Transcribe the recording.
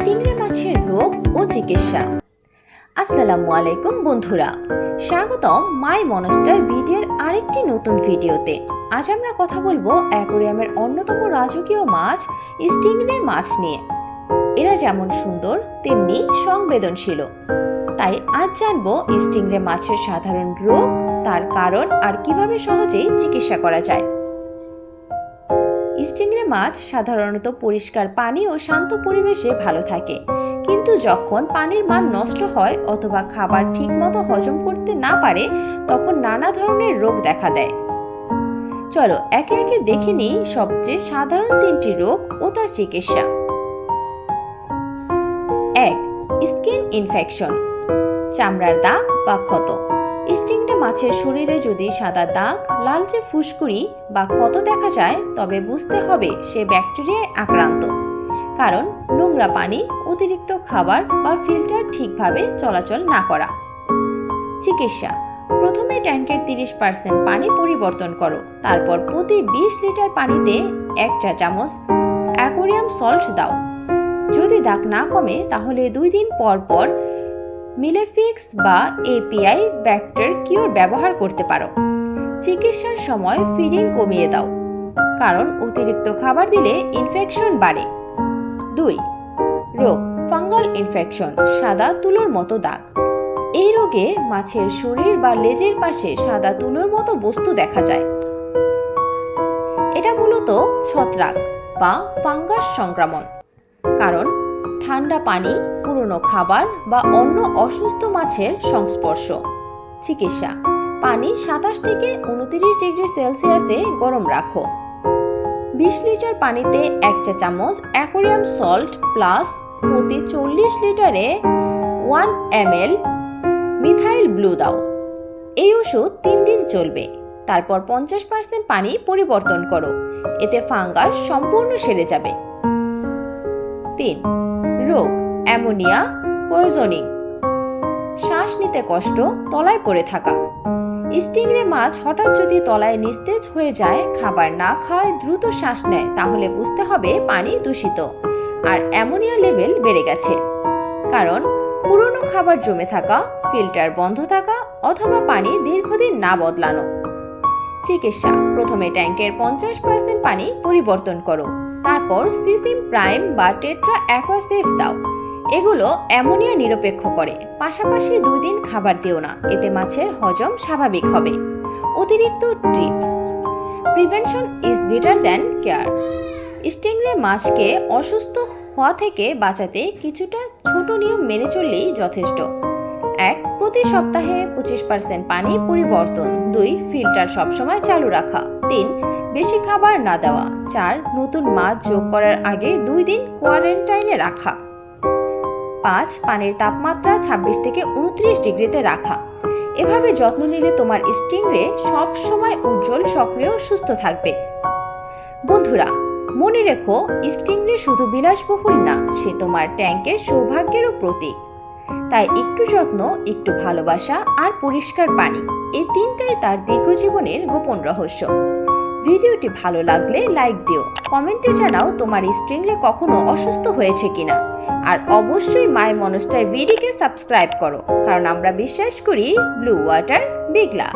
Stingray মাছের রোগ ও চিকিৎসা। আসসালামু আলাইকুম বন্ধুরা, স্বাগতম মাই মনস্টার ভিডিওর আরেকটি নতুন ভিডিওতে। আজ আমরা কথা বলবো অ্যাকোয়ারিয়ামের অন্যতম রাজকীয় মাছ স্টিংরে মাছ নিয়ে। এরা যেমন সুন্দর তেমনি সংবেদনশীল। তাই আজ জানবো স্টিংরে মাছের সাধারণ রোগ, তার কারণ আর কিভাবে সহজেই চিকিৎসা করা যায়। স্টিংরে মাছ সাধারণত পরিষ্কার পানি ও শান্ত পরিবেশে ভালো থাকে, কিন্তু যখন পানির মান নষ্ট হয় অথবা খাবার ঠিকমতো হজম করতে না পারে তখন নানা ধরনের রোগ দেখা দেয়। চলো একে একে দেখে নিই সবচেয়ে সাধারণ তিনটি রোগ ও তার চিকিৎসা। 1. স্কিন ইনফেকশন, চামড়ার দাগ বা ক্ষত। স্টিংরে মাছের শরীরে যদি সাদা দাগ, লালচে ফুসকুড়ি বা ক্ষত দেখা যায় তবে বুঝতে হবে সে ব্যাকটেরিয়ায় আক্রান্ত, কারণ নোংরা পানি, অতিরিক্ত খাবার বা ফিল্টার ঠিকভাবে চলাচল না করা। চিকিৎসা: প্রথমে ট্যাঙ্কের 30% পানি পরিবর্তন করো, তারপর প্রতি 20 লিটার পানিতে 1 চা চামচ অ্যাকোয়ারিয়াম সল্ট দাও। যদি দাগ না কমে তাহলে 2 দিন পর পর মিলেফিক্স বা এপিআই ব্যাক্টের কিওর ব্যবহার করতে পারো। চিকিৎসার সময় ফিডিং কমিয়ে দাও, কারণ অতিরিক্ত খাবার দিলে ইনফেকশন বাড়ে। 2. রোগ ফাঙ্গাল ইনফেকশন, সাদা তুলোর মতো দাগ। এই রোগে মাছের শরীর বা লেজের পাশে সাদা তুলোর মতো বস্তু দেখা যায়। এটা মূলত ছত্রাক বা ফাঙ্গাস সংক্রমণ, কারণ ঠান্ডা পানি, পুরনো খাবার বা অন্য অসুস্থ মাছের সংস্পর্শ। চিকিৎসা: পানি 27 থেকে 29 ডিগ্রি সেলসিয়াসে গরম রাখো। 20 লিটার পানিতে 1 চা চামচ অ্যাকোয়ারিয়াম সল্ট প্লাস প্রতি 40 লিটারে 1 ml মিথাইল ব্লু দাও। এই ওষুধ 3 দিন চলবে, তারপর 50% পানি পরিবর্তন করো, এতে ফাঙ্গাস সম্পূর্ণ সেরে যাবে। 3. রোগ অ্যামোনিয়া পয়জনিং, শ্বাস নিতে কষ্ট, তলায় পড়ে থাকা। স্টিংরে মাছ হঠাৎ যদি তলায় নিস্তেজ হয়ে যায়, খাবার না খায়, দ্রুত শ্বাস নেয়, তাহলে বুঝতে হবে পানি দূষিত আর অ্যামোনিয়া লেভেল বেড়ে গেছে, কারণ পুরনো খাবার জমে থাকা, ফিল্টার বন্ধ থাকা অথবা পানি দীর্ঘদিন না বদলানো। চিকিৎসা: প্রথমে ট্যাঙ্কের 50% পানি পরিবর্তন করো, তারপর সিসিম প্রাইম বা টেট্রা অ্যাকোয়াসেফ দাও। এগুলো অ্যামোনিয়া নিরপেক্ষ করে। পাশাপাশি 2 দিন খাবার দিও না, এতে মাছের হজম স্বাভাবিক হবে। অতিরিক্ত TRIPS, prevention is better than care. Stingray মাছকে অসুস্থ হওয়া থেকে বাঁচাতে কিছুটা ছোট নিয়ম মেনে চললেই যথেষ্ট। 1. প্রতি সপ্তাহে 25% পানি পরিবর্তন। 2. ফিল্টার সবসময় চালু রাখা। 3. বেশি খাবার না দেওয়া। 4. নতুন মাছ যোগ করার আগে 2 দিন কোয়ারেন্টাইনে রাখা। 5. পানির তাপমাত্রা 26 থেকে 29 ডিগ্রিতে রাখা। এভাবে যত্ন নিলে তোমার স্টিংরে সব সময় উজ্জ্বল, সক্রিয়, সুস্থ থাকবে। বন্ধুরা, মনে রেখো, স্টিংরে শুধু বিলাসবহুল না, সে তোমার ট্যাঙ্কের সৌভাগ্যেরও প্রতীক। তাই একটু যত্ন, একটু ভালোবাসা আর পরিষ্কার পানি, এই তিনটাই তার দীর্ঘজীবনের গোপন রহস্য। ভিডিওটি ভালো লাগলে লাইক দিও, কমেন্টে জানাও তোমার স্টিংরে কখনো অসুস্থ হয়েছে কিনা, আর অবশ্যই মাই মনস্টার ভিডিওকে সাবস্ক্রাইব করো, কারণ আমরা বিশ্বাস করি ব্লু ওয়াটার বিগ লাভ।